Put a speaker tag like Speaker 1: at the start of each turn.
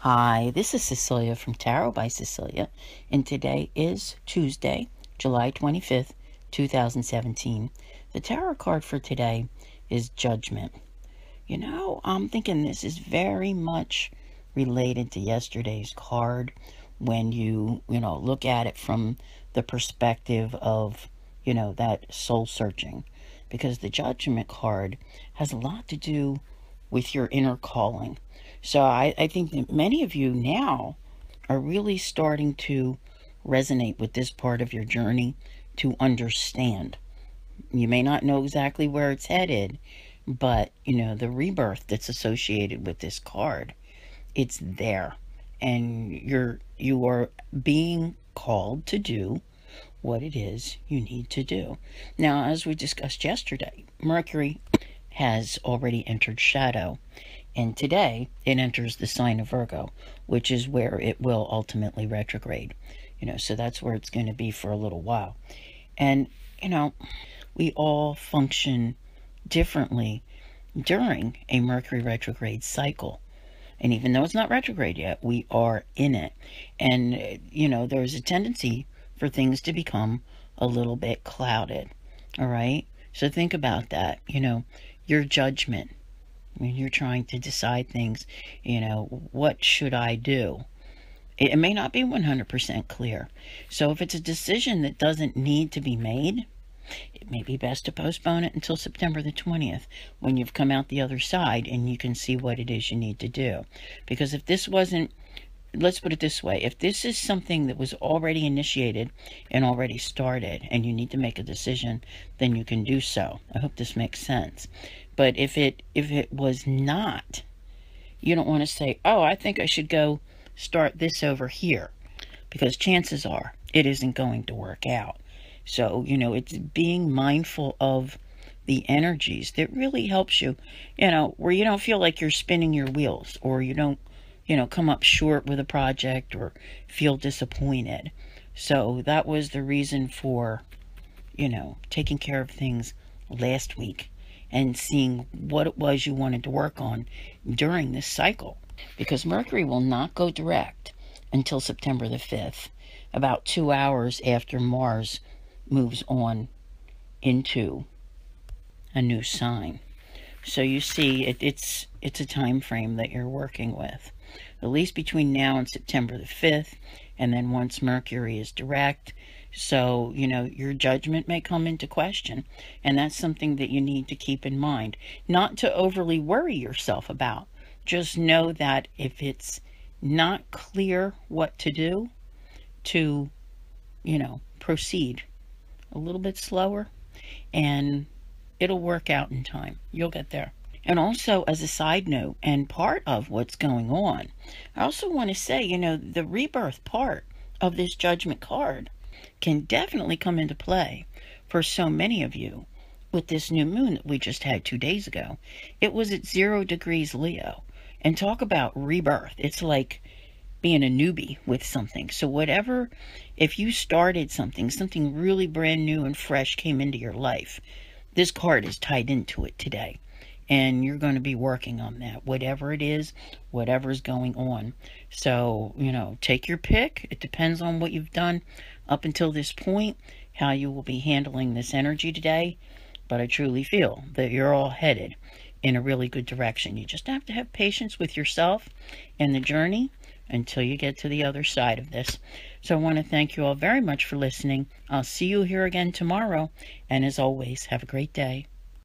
Speaker 1: Hi, this is Cecilia from Tarot by Cecilia, and today is Tuesday, July 25th, 2017. The tarot card for today is Judgment. I'm thinking this is very much related to yesterday's card when you look at it from the perspective of, that soul searching. Because the Judgment card has a lot to do with your inner calling. So I think that many of you now are really starting to resonate with this part of your journey to understand. You may not know exactly where it's headed, but the rebirth that's associated with this card, it's there. And you are being called to do what it is you need to do. Now, as we discussed yesterday, Mercury has already entered shadow, and today it enters the sign of Virgo, which is where it will ultimately retrograde. So that's where it's going to be for a little while. And we all function differently during a Mercury retrograde cycle. And even though it's not retrograde yet, we are in it. And, there's a tendency for things to become a little bit clouded. All right? So think about that. Your judgment when you're trying to decide things. What should I do? It may not be 100% clear. So if it's a decision that doesn't need to be made, it may be best to postpone it until September the 20th, when you've come out the other side and you can see what it is you need to do. Because if this wasn't, let's put it this way, if this is something that was already initiated and already started and you need to make a decision, then you can do so. I hope this makes sense. But if it was not, you don't want to say, oh, I think I should go start this over here, because chances are it isn't going to work out. So, it's being mindful of the energies that really helps you, where you don't feel like you're spinning your wheels, or you don't, come up short with a project or feel disappointed. So that was the reason for, taking care of things last week and seeing what it was you wanted to work on during this cycle. Because Mercury will not go direct until September the 5th, about 2 hours after Mars moves on into a new sign. So you see, it's a time frame that you're working with, at least between now and September the 5th, and then once Mercury is direct. So, your judgment may come into question, and that's something that you need to keep in mind. Not to overly worry yourself about. Just know that if it's not clear what to do, to, proceed a little bit slower, and it'll work out in time. You'll get there. And also, as a side note, and part of what's going on, I also want to say, the rebirth part of this Judgment card can definitely come into play for so many of you with this new moon that we just had 2 days ago. It was at 0 degrees Leo. And talk about rebirth. It's like being a newbie with something. So whatever, if you started something really brand new and fresh came into your life, this card is tied into it today. And you're going to be working on that, whatever it is, whatever's going on. So, take your pick. It depends on what you've done up until this point, how you will be handling this energy today. But I truly feel that you're all headed in a really good direction. You just have to have patience with yourself and the journey until you get to the other side of this. So I want to thank you all very much for listening. I'll see you here again tomorrow. And as always, have a great day.